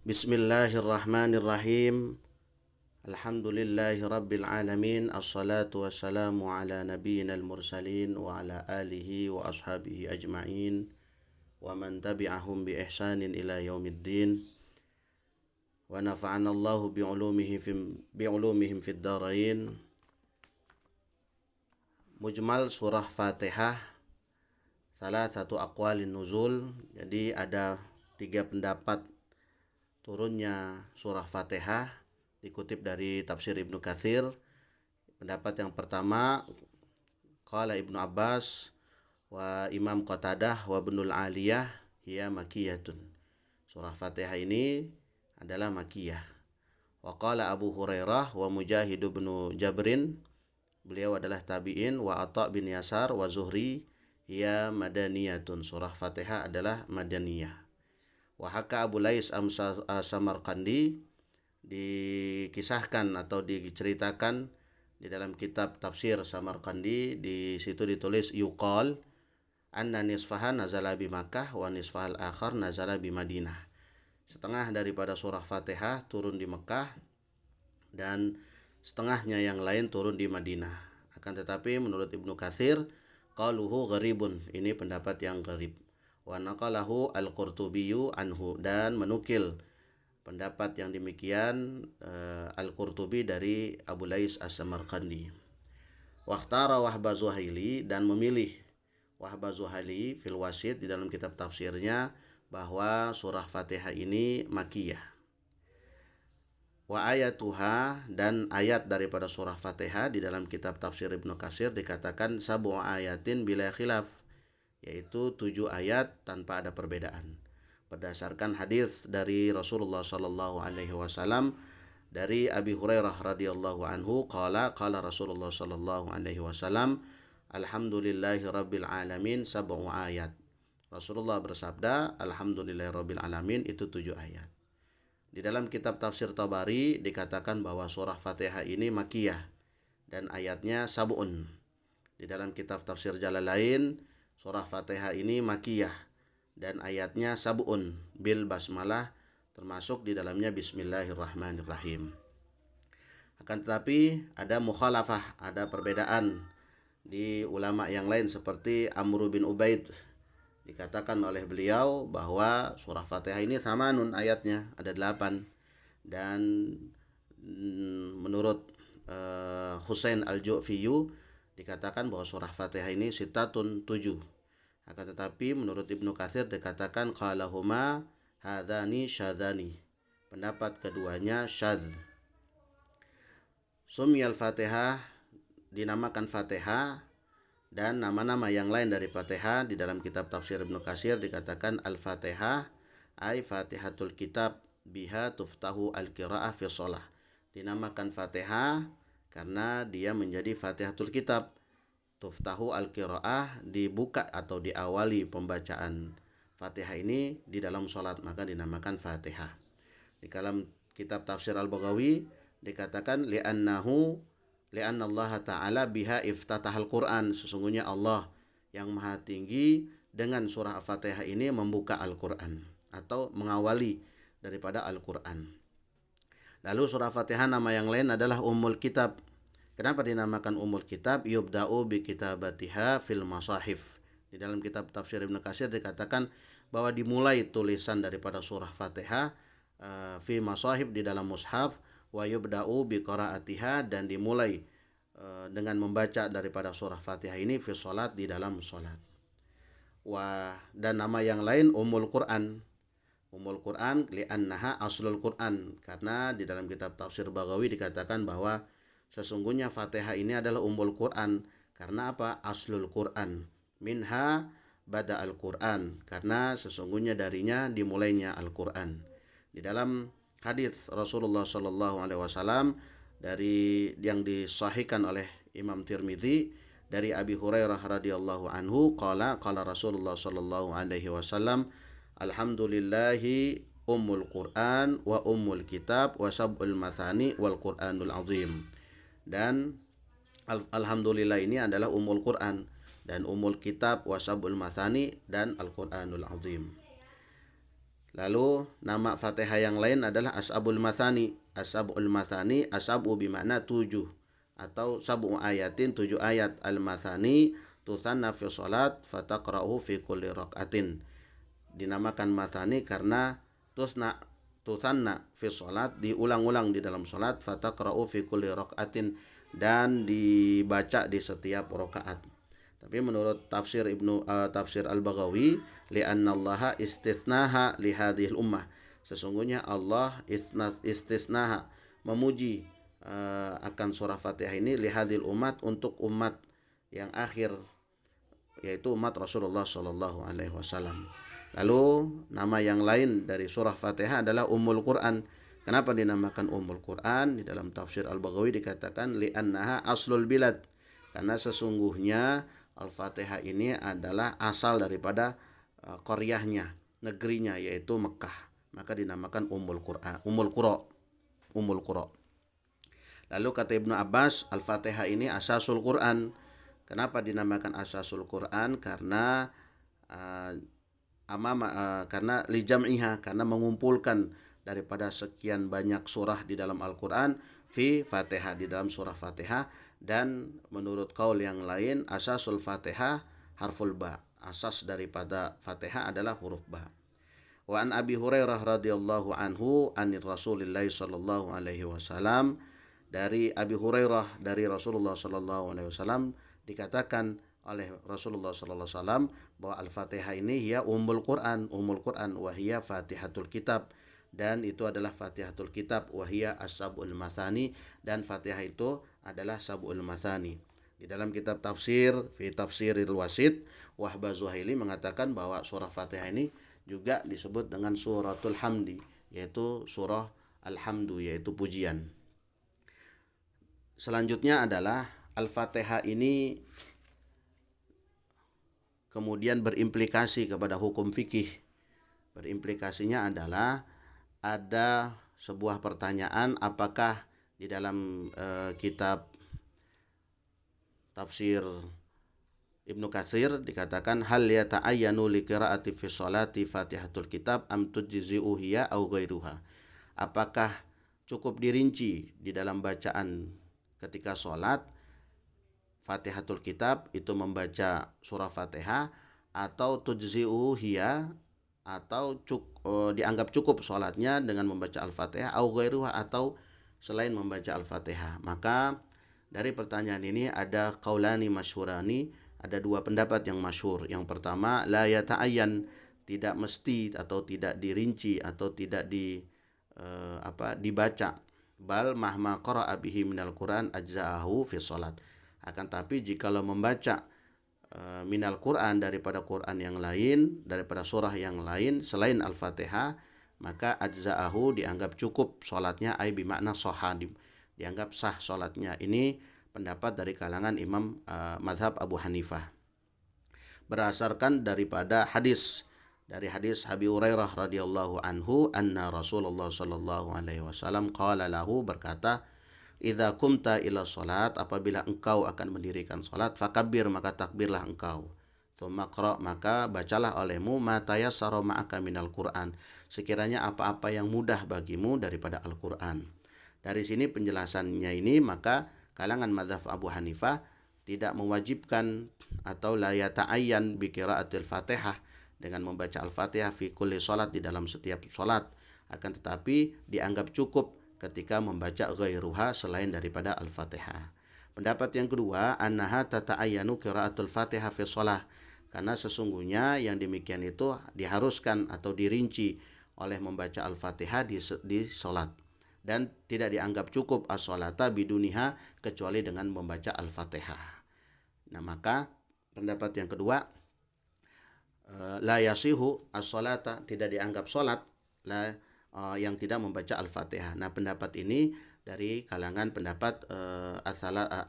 Bismillahirrahmanirrahim. Alhamdulillahi rabbil alamin. Assalatu wassalamu ala nabiyyinal mursalin wa ala alihi wa ashabihi ajma'in wa man tabi'ahum bi ihsanin ila yaumiddin. Wa nafa'ana Allahu bi'ulumihim fid dharain. Mujmal surah Fatihah, salah satu aqwalin nuzul. Jadi ada 3 pendapat turunnya surah Fatihah, dikutip dari tafsir Ibnu Katsir. Pendapat yang pertama, qala Ibnu Abbas wa Imam Qatadah wa Ibnul Aliyah hiya makiyatun. Surah Fatihah ini adalah makiyah. Wa qala Abu Hurairah wa Mujahid bin Jabrin, beliau adalah tabi'in, wa Atha bin Yasar wa Zuhri hiya madaniyatun. Surah Fatihah adalah madaniyah. Wa haka Abu Lais Samarqandi, dikisahkan atau diceritakan di dalam kitab tafsir Samarqandi, di situ ditulis yuqal anna nisfahan nazala bi Makkah wa nisfahal akhar nazala bi Madinah. Setengah daripada surah Fatihah turun di Mekah dan setengahnya yang lain turun di Madinah. Akan tetapi menurut Ibnu Katsir, qaluhu gharibun, ini pendapat yang gharib. Wa naqalahu al-Qurtubiyyu anhu, dan menukil pendapat yang demikian Al-Qurtubi dari Abu Lais As-Samarqandi. Wakhtara Wahba Zuhaili, dan memilih Wahba Zuhaili fil Wasit di dalam kitab tafsirnya bahwa surah Fatihah ini makiyah. Wa ayatuha, dan ayat daripada surah Fatihah di dalam kitab tafsir Ibnu Katsir dikatakan sab'u ayatin bila khilaf, yaitu 7 ayat tanpa ada perbedaan. Berdasarkan hadis dari Rasulullah sallallahu alaihi wasallam dari Abi Hurairah radhiyallahu anhu, qala Rasulullah sallallahu alaihi wasallam, alhamdulillahi rabbil alamin sab'u ayat. Rasulullah bersabda, alhamdulillahi rabbil alamin itu 7 ayat. Di dalam kitab tafsir Tabari dikatakan bahwa surah Fatihah ini makiyah dan ayatnya sab'un. Di dalam kitab tafsir Jalalain, surah Fatihah ini makiyah dan ayatnya sab'un bil basmalah, termasuk di dalamnya bismillahirrahmanirrahim. Akan tetapi ada mukhalafah, ada perbedaan di ulama yang lain seperti Amr bin Ubaid. Dikatakan oleh beliau bahwa surah Fatihah ini samanun, ayatnya ada 8. Dan menurut Husain Al-Ju'fiyu dikatakan bahwa surah Fatihah ini sitatun 7. Akan tetapi menurut Ibnu Katsir dikatakan qalahuma hadzani syadzani, pendapat keduanya syadz. Sumyal Fatihah, dinamakan Fatihah, dan nama-nama yang lain dari Fatihah di dalam kitab tafsir Ibnu Katsir dikatakan Al-Fatihah ay Fatihatul Kitab biha tuftahu al-qiraah fi shalah. Dinamakan Fatihah karena dia menjadi Fatihatul Kitab. Tuftahu al-qiraah, dibuka atau diawali pembacaan Fatihah ini di dalam salat, maka dinamakan Fatihah. Di dalam kitab tafsir Al-Baghawi dikatakan li'anna Allah Ta'ala biha iftatahal Qur'an, sesungguhnya Allah yang maha tinggi dengan surah Al-Fatihah ini membuka Al-Qur'an atau mengawali daripada Al-Qur'an. Lalu surah Fatihah nama yang lain adalah Ummul Kitab. Kenapa dinamakan Ummul Kitab? Yubda'u bi kitabatiha fil masahif. Di dalam kitab tafsir Ibnu Katsir dikatakan bahwa dimulai tulisan daripada surah Fatihah fi masahif, di dalam mushaf, wa yubda'u bi qiraatiha, dan dimulai dengan membaca daripada surah Fatihah ini fi salat, di dalam salat. Dan nama yang lain Ummul Quran. Ummul Quran li'annaha aslul Quran, karena di dalam kitab tafsir Baghawi dikatakan bahwa sesungguhnya Fatihah ini adalah Ummul Quran. Karena apa? Aslul Quran. Minha bada al-Quran, karena sesungguhnya darinya dimulainya Al-Quran. Di dalam hadis Rasulullah sallallahu alaihi wasallam dari yang disahihkan oleh Imam Tirmidzi dari Abi Hurairah radhiyallahu anhu, qala Rasulullah sallallahu alaihi wasallam, alhamdulillahi ummul Quran wa ummul kitab wa sab'ul mathani wal Qur'anul azim. Dan alhamdulillah ini adalah Ummul Quran dan Ummul Kitab wa sab'ul mathani dan Al-Qur'anul azim. Lalu nama Fatihah yang lain adalah Ashabul Mathani. Ashabul Mathani, ashabu bermakna 7 atau sab'u ayatin, 7 ayat. Al-Mathani tuthanna fi salat fataqra'u fi kulli raqatin. Dinamakan Mathani karena tuthanna fi salat, diulang-ulang di dalam salat, fataqra'u fi kulli raqatin, dan dibaca di setiap rakaat. Tapi menurut tafsir Al-Baghawi, li'anna Allah istitsnaha li hadhil ummah. Sesungguhnya Allah istisnaha, memuji akan surah Fatihah ini li hadhil umat, untuk umat yang akhir, yaitu umat Rasulullah sallallahu alaihi wasallam. Lalu nama yang lain dari surah Fatihah adalah Ummul Quran. Kenapa dinamakan Ummul Quran? Di dalam tafsir Al-Baghawi dikatakan li'annaha aslul bilad, karena sesungguhnya Al-Fatihah ini adalah asal daripada qaryahnya, negerinya, yaitu Mekah. Maka dinamakan Ummul Quran, Ummul Qura. Lalu kata Ibnu Abbas, Al-Fatihah ini asasul Quran. Kenapa dinamakan asasul Quran? Karena karena lijam'iha, karena mengumpulkan daripada sekian banyak surah di dalam Al-Quran, fi Fatihah, di dalam surah Fatihah. Dan menurut kaul yang lain, asasul Fatihah harful ba, asas daripada Fatihah adalah huruf ba. Wa an Abi Hurairah radhiyallahu anhu anir Rasulillah sallallahu alaihi wasallam, dari Abi Hurairah dari Rasulullah sallallahu alaihi wasallam dikatakan oleh Rasulullah sallallahu alaihi wasallam bahwa Al-Fatihah ini hiya ummul Quran, wa hiya Fatihatul Kitab, dan itu adalah Fatihatul Kitab, wa hiya as-sab'ul mathani, dan Fatihah itu adalah sab'ul mathani. Di dalam kitab tafsir, fi tafsiril wasit, Wahbah Zuhaili mengatakan bahwa surah Fatihah ini juga disebut dengan suratul hamdi, yaitu surah alhamdu, yaitu pujian. Selanjutnya adalah Al-Fatihah ini kemudian berimplikasi kepada hukum fikih. Berimplikasinya adalah ada sebuah pertanyaan, apakah di dalam kitab tafsir Ibnu Katsir dikatakan hal yata'ayyanu li qiraati fi sholati Fatihatul Kitab am tujzi'u hiya au ghairuha. Apakah cukup dirinci di dalam bacaan ketika sholat Fatihatul Kitab itu membaca surah Fatihah, atau tujzi'u hiya, atau dianggap cukup sholatnya dengan membaca Al-Fatihah, au ghairuha, atau selain membaca Al-Fatihah. Maka dari pertanyaan ini ada qaulani masyhurani, ada dua pendapat yang masyhur. Yang pertama, la yata'ayyan, tidak mesti atau tidak dirinci atau tidak dibaca, bal mahma qara'a bihi minal Quran ajza'ahu fi sholat. Akan tapi jikalau membaca minal Quran, daripada Quran yang lain, daripada surah yang lain selain Al-Fatihah, maka ajza'ahu, dianggap cukup sholatnya, ai bimakna sahha, dianggap sah sholatnya. Ini pendapat dari kalangan imam mazhab Abu Hanifah, berdasarkan daripada hadis, dari hadis Abi Hurairah radhiyallahu anhu, anna Rasulullah sallallahu alaihi wasallam qala lahu, berkata, idza kumta ila salat, apabila engkau akan mendirikan salat, fakabbir, maka takbirlah engkau, tsumma qra, maka bacalah olehmu, ma tayassara ma'aka minal Qur'an, sekiranya apa-apa yang mudah bagimu daripada Al-Qur'an. Dari sini penjelasannya ini, maka kalangan mazhab Abu Hanifah tidak mewajibkan atau la yata'ayyan bi qiraatil Fatihah, dengan membaca Al-Fatihah fi kulli salat, di dalam setiap salat, akan tetapi dianggap cukup ketika membaca ghairuha, selain daripada Al-Fatihah. Pendapat yang kedua, annaha tata'ayyanu qiraatul Fatihah fi shalah, karena sesungguhnya yang demikian itu diharuskan atau dirinci oleh membaca Al-Fatihah di salat, dan tidak dianggap cukup as-sholata biduniha, kecuali dengan membaca Al-Fatihah. Nah, maka pendapat yang kedua, la yasihu as-sholata, tidak dianggap salat yang tidak membaca Al-Fatihah. Nah, pendapat ini dari kalangan pendapat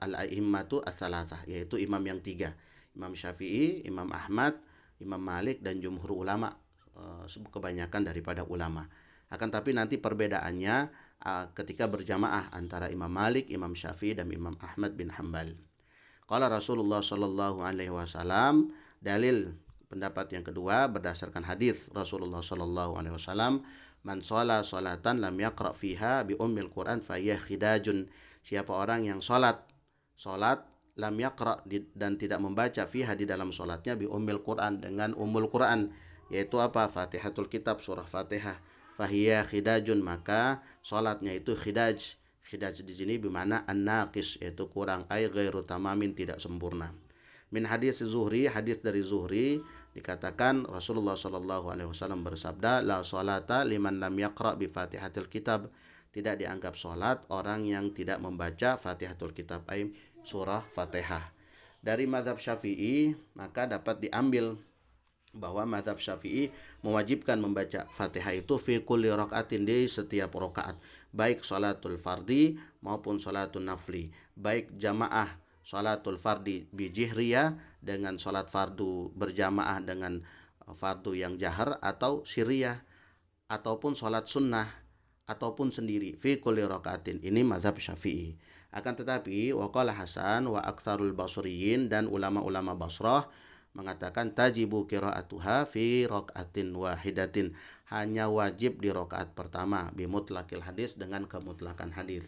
al-a'immatu ats-tsalatsah, yaitu imam yang tiga, Imam Syafi'i, Imam Ahmad, Imam Malik, dan jumhur ulama, kebanyakan daripada ulama. Akan tapi nanti perbedaannya ketika berjamaah antara Imam Malik, Imam Syafi'i, dan Imam Ahmad bin Hanbal. Qala Rasulullah sallallahu alaihi wasallam, dalil pendapat yang kedua berdasarkan hadis Rasulullah sallallahu alaihi wasallam, man shalla sholatan lam yaqra fiha bi ummil Quran fa hiya khidajun. Siapa orang yang salat lam yaqra dan tidak membaca fiha di dalam salatnya bi ummil Quran dengan ummul Quran, yaitu apa? Fatihatul kitab, surah Fatihah. Fahiya khidajun, maka salatnya itu khidaj. Khidaj di sini bermakna an-naqis, yaitu kurang, ay ghairu tamamin, tidak sempurna. Min hadis Zuhri, hadis dari Zuhri dikatakan Rasulullah sallallahu alaihi wasallam bersabda, la salata liman lam yaqra bi Fatihatil kitab. Tidak dianggap salat orang yang tidak membaca Fatihatul kitab, ay surah Fatihah. Dari mazhab Syafi'i maka dapat diambil bahwa mazhab Syafi'i mewajibkan membaca Fatihah itu fi kulli rakaatin, di setiap rakaat, baik salatul fardi maupun salatul nafli, baik jamaah salatul fardi bi jihriyah dengan salat fardu berjamaah dengan fardu yang jahar atau siriyah, ataupun salat sunnah ataupun sendiri fi kulli rakaatin. Ini mazhab Syafi'i. Akan tetapi waqala Hasan wa aktsarul basriyin, dan ulama-ulama Basrah mengatakan tajibu qiraatuha fi rakaatin wahidatin, hanya wajib di rakaat pertama bimutlaqil hadis, dengan kemutlakan hadis.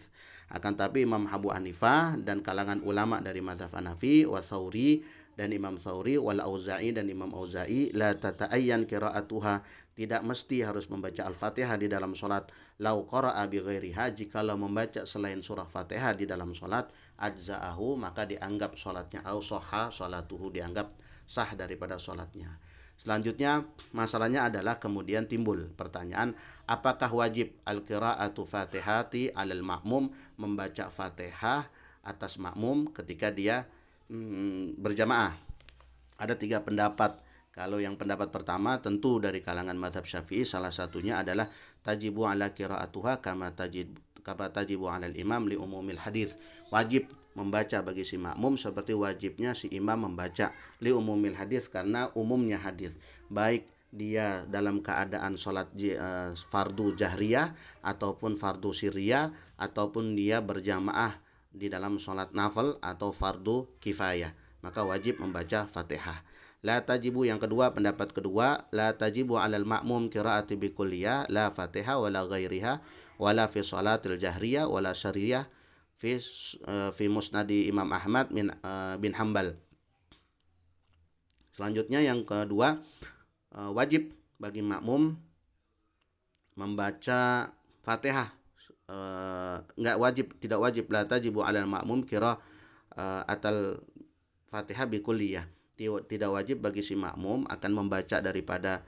Akan tapi Imam Abu Hanifah dan kalangan ulama dari mazhab Hanafi wa Tsauri dan Imam Tsauri wal Auza'i dan Imam Auza'i, la tata'ayyan qiraatuha, tidak mesti harus membaca Al-Fatihah di dalam salat. Lau qara'a bi ghairiha, jikalau membaca selain surah Fatihah di dalam salat, ajza'ahu, maka dianggap salatnya, au sahha salatuhu, dianggap sah daripada sholatnya. Selanjutnya masalahnya adalah kemudian timbul pertanyaan, apakah wajib al-qira'atu fatihati alal ma'mum, membaca Fatihah atas makmum ketika dia berjamaah? Ada 3 pendapat. Kalau yang pendapat pertama tentu dari kalangan mazhab Syafi'i, salah satunya adalah tajibu ala qira'atuha kama tajibu alal imam li umumil hadis. Wajib membaca bagi si makmum seperti wajibnya si imam membaca, li umumil hadis, karena umumnya hadis, baik dia dalam keadaan sholat fardu jahriyah ataupun fardu siriyah, ataupun dia berjamaah di dalam sholat nafil atau fardu kifayah, maka wajib membaca Fatihah. La tajibu, yang kedua, pendapat kedua, la tajibu alal ma'mum qiraati bi kulliyah la Fatihah wala ghairiha wala fi sholatil jahriyah wala syariyah fi musnadi Imam Ahmad bin Hambal. Selanjutnya yang kedua, wajib bagi makmum membaca Fatihah. Tidak wajib, la tajibu alal ma'mum atal Fatihah bi kulliyah. Tidak wajib bagi si makmum akan membaca daripada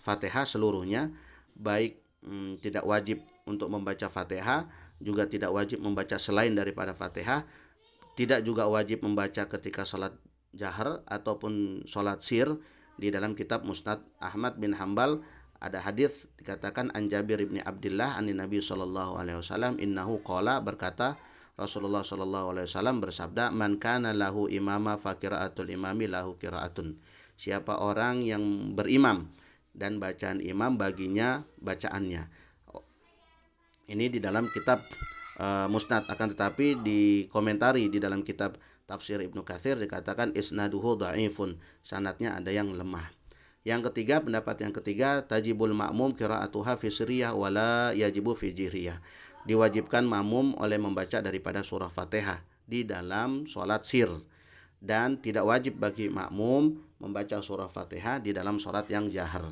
Fatihah seluruhnya, baik tidak wajib untuk membaca Fatihah, juga tidak wajib membaca selain daripada Fatihah, tidak juga wajib membaca ketika sholat jahar ataupun sholat sir. Di dalam kitab Musnad Ahmad bin Hambal ada hadis dikatakan an Jabir bin Abdullah an Nabi sallallahu alaihi wasallam innahu qala, berkata Rasulullah sallallahu alaihi wasallam bersabda, man kana lahu imama fa qiraatul imami lahu qiraatun. Siapa orang yang berimam dan bacaan imam baginya bacaannya. Ini di dalam kitab Musnad, akan tetapi dikomentari di dalam kitab Tafsir Ibnu Katsir dikatakan isnaduhu dhaifun, sanadnya ada yang lemah. Yang ketiga, pendapat yang ketiga, tajibul ma'mum qiraatuha fi sirriyah wala yajibu fi jihriyah. Diwajibkan makmum oleh membaca daripada surah Fatihah di dalam sholat sir, dan tidak wajib bagi makmum membaca surah Fatihah di dalam sholat yang jahar.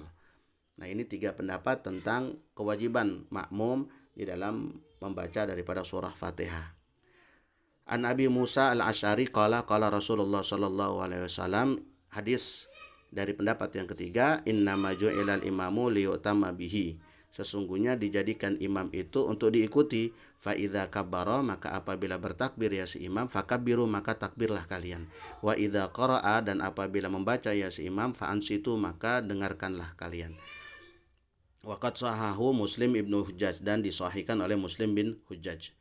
Nah, ini 3 pendapat tentang kewajiban makmum di dalam membaca daripada surah Fatihah. An Abi Musa al-Asy'ari qala Rasulullah sallallahu alaihi wasallam, hadis dari pendapat yang ketiga, innama ju'ilal imamu liyu'tamma bihi. Sesungguhnya dijadikan imam itu untuk diikuti. Fa idza kabbara, maka apabila bertakbir ya si imam, fakabbiru, maka takbirlah kalian. Wa idza qara'a, dan apabila membaca ya si imam, fa ansitu, maka dengarkanlah kalian. Waqad sahahu Muslim ibnu Hujjaj, dan disahihkan oleh Muslim bin Hujjaj.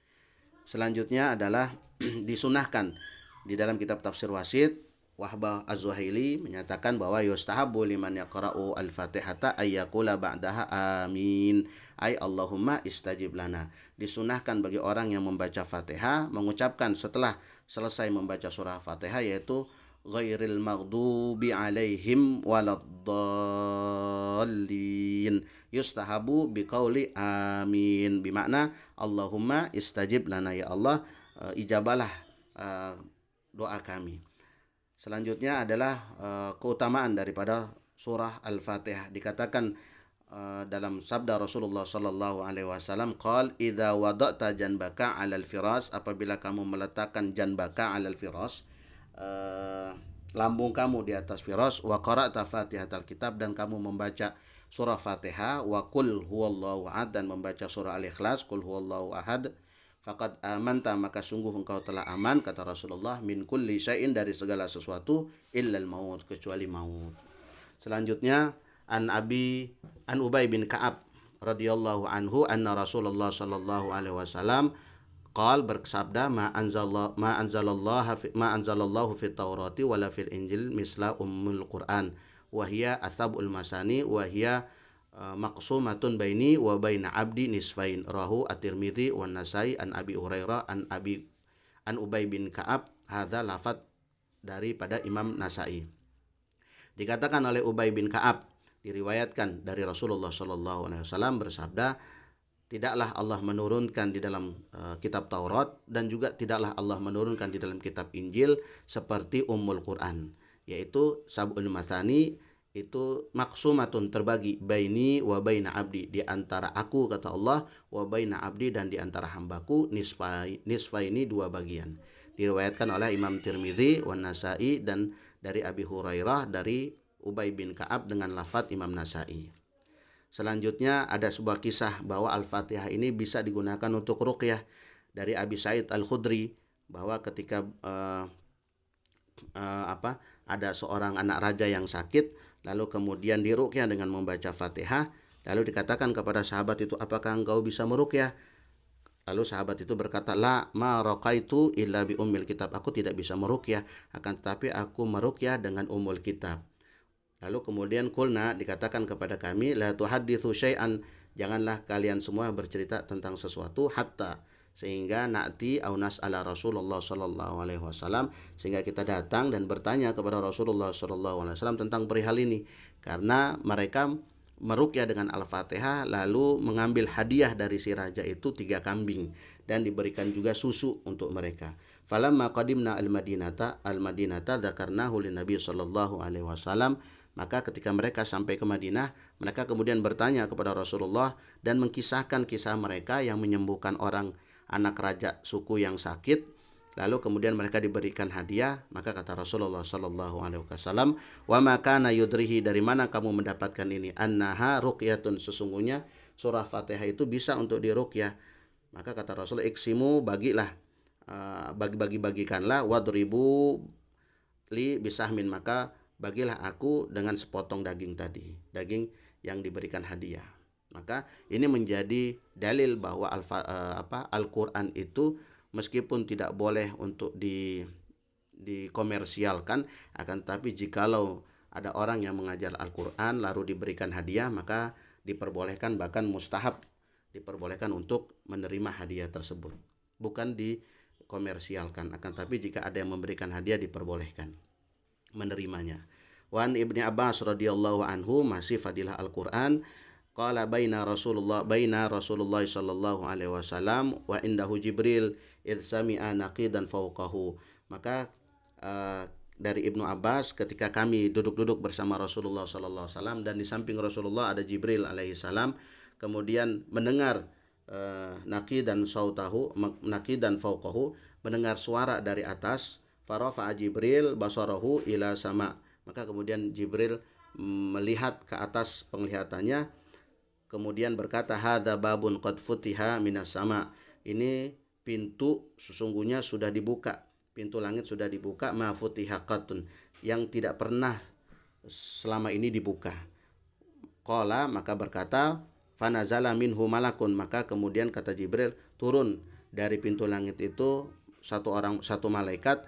Selanjutnya adalah disunahkan di dalam kitab Tafsir Wasit, Wahbah Az-Zuhaili menyatakan bahwa yustahabu liman yaqra'u al-Fatihata ayyaqula ba'daha amin, ay Allahumma istajib lana. Disunahkan bagi orang yang membaca Fatihah mengucapkan setelah selesai membaca surah Fatihah, yaitu ghairil maghdubi alaihim waladdallin. Yustahabu biqauli amin, bimakna Allahumma istajib lana, ya Allah, ijabalah doa kami. Selanjutnya adalah keutamaan daripada surah Al-Fatihah. Dikatakan dalam sabda Rasulullah sallallahu alaihi wasallam, qal idza wada'ta janbaka 'alal firas, apabila kamu meletakkan janbaka 'alal firas, lambung kamu di atas firas, wa qara'ta Fatihatal kitab, dan kamu membaca surah Fatihah, wa qul huwallahu ahad, dan membaca surah Al-Ikhlas, qul huwallahu ahad, faqad amanta, maka sungguh engkau telah aman, kata Rasulullah, min kulli syai'in, dari segala sesuatu, illal maut, kecuali maut. Selanjutnya an Ubay bin Ka'ab radhiyallahu anhu anna Rasulullah sallallahu alaihi wasallam qal, bersabda, ma anzalallahu fit Taurati wala fil Injil misla ummul Quran wa hiya athabul masani wa hiya maqsumatun baini wa baina abdi nisfain, rahu at-Tirmidzi wan Nasai an Abi Hurairah an Ubay bin Ka'ab. Hadza lafaz daripada Imam Nasai. Dikatakan oleh Ubay bin Ka'ab, diriwayatkan dari Rasulullah sallallahu alaihi wasallam bersabda, tidaklah Allah menurunkan di dalam kitab Taurat, dan juga tidaklah Allah menurunkan di dalam kitab Injil seperti Ummul Quran, yaitu sab'ul mathani, itu maksumatun, terbagi, baini wa baina abdi, di antara aku, kata Allah, wa baina abdi, dan di antara hambaku, nisfaini, dua bagian. Diriwayatkan oleh Imam Tirmidzi wan Nasai, dan dari Abi Hurairah dari Ubay bin Ka'ab dengan lafaz Imam Nasai. Selanjutnya ada sebuah kisah bahwa Al-Fatihah ini bisa digunakan untuk ruqyah dari Abi Sa'id Al-Khudri, bahwa ketika ada seorang anak raja yang sakit, lalu kemudian diruqyah dengan membaca Fatihah, lalu dikatakan kepada sahabat itu, apakah engkau bisa meruqyah? Lalu sahabat itu berkata, la ma raqaitu illa bi ummil kitab, aku tidak bisa meruqyah, akan tetapi aku meruqyah dengan ummul kitab. Lalu kemudian kulna, dikatakan kepada kami, la tuhadditsu syai'an, janganlah kalian semua bercerita tentang sesuatu, hatta, sehingga na'ti au nas'ala Rasulullah sallallahu alaihi wasallam, sehingga kita datang dan bertanya kepada Rasulullah sallallahu alaihi wasallam tentang perihal ini, karena mereka meruqyah dengan Al-Fatihah lalu mengambil hadiah dari si raja itu 3 kambing, dan diberikan juga susu untuk mereka. Falamma qadimna al-Madinata dzakarnahu lin Nabi sallallahu alaihi wasallam, maka ketika mereka sampai ke Madinah, mereka kemudian bertanya kepada Rasulullah dan mengkisahkan kisah mereka yang menyembuhkan orang anak raja suku yang sakit. Lalu kemudian mereka diberikan hadiah. Maka kata Rasulullah sallallahu alaihi wasallam, "Wa ma kana yudrihi, dari mana kamu mendapatkan ini? Annaha ruqyatun, sesungguhnya surah Fatihah itu bisa untuk diruqyah." Maka kata Rasul, "Iksimu, bagilah, bagi-bagikanlah, wadribu li bisahmin, maka bagilah aku dengan sepotong daging tadi, daging yang diberikan hadiah." Maka ini menjadi dalil bahwa Al-Quran itu meskipun tidak boleh untuk dikomersialkan, akan tetapi jikalau ada orang yang mengajar Al-Quran lalu diberikan hadiah, maka diperbolehkan, bahkan mustahab diperbolehkan untuk menerima hadiah tersebut, bukan dikomersialkan, akan tetapi jika ada yang memberikan hadiah diperbolehkan menerimanya. Wan Ibni Abbas radhiyallahu anhu, masih fadilah Al-Quran, qala baina Rasulullah sallallahu alaihi wasallam wa indahu Jibril idh sami'a naqidan fawqahu. Maka dari Ibnu Abbas, ketika kami duduk-duduk bersama Rasulullah sallallahu alaihi wasallam dan di samping Rasulullah ada Jibril alaihi salam, kemudian mendengar naqidan fawqahu, mendengar suara dari atas, farafa'a Jibril basarahu ila sama, maka kemudian Jibril melihat ke atas penglihatannya, kemudian berkata, hadza babun qad futiha minas sama, ini pintu sesungguhnya sudah dibuka, pintu langit sudah dibuka, ma futiha qatun, yang tidak pernah selama ini dibuka. Qala, maka berkata, fanazala minhu malakun, maka kemudian kata Jibril, turun dari pintu langit itu satu malaikat,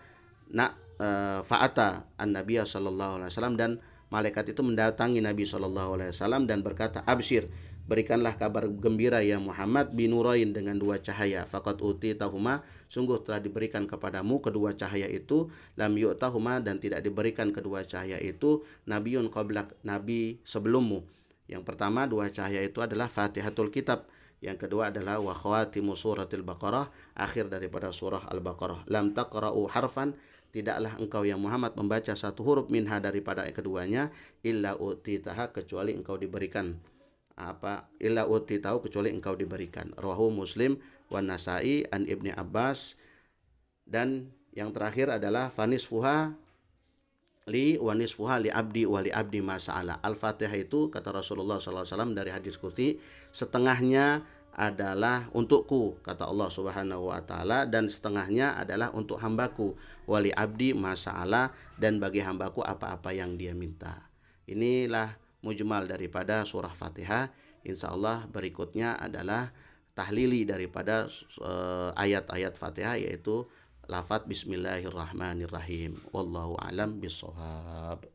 fa'ata an-nabiyya sallallahu alaihi wasallam, dan malaikat itu mendatangi Nabi sallallahu alaihi wasallam dan berkata, absyir, berikanlah kabar gembira ya Muhammad binurain dengan dua cahaya, faqad utitahuma, sungguh telah diberikan kepadamu kedua cahaya itu, lam yu'tahuma, dan tidak diberikan kedua cahaya itu nabiyun qablak, nabi sebelummu. Yang pertama dua cahaya itu adalah Fatihatul Kitab, yang kedua adalah wa khawatimu suratil Baqarah, akhir daripada surah Al-Baqarah. Lam taqra'u harfan, tidaklah engkau yang Muhammad membaca satu huruf minha daripada keduanya, illa utitaha, kecuali engkau diberikan illa utitahu, kecuali engkau diberikan. Rawahu Muslim wan Nasa'i an Ibni Abbas. Dan yang terakhir adalah fanisfuha li wa nisfuha li abdi wa li abdi ma sa'ala. Al-Fatihah itu kata Rasulullah SAW dari hadis qudsi, setengahnya adalah untukku kata Allah Subhanahu wa taala, dan setengahnya adalah untuk hambaku, wali abdi ma sa'ala, dan bagi hambaku apa-apa yang dia minta. Inilah mujmal daripada surah Fatihah. Insyaallah berikutnya adalah tahlili daripada ayat-ayat Fatihah, yaitu lafaz bismillahirrahmanirrahim. Wallahu alam bissawab.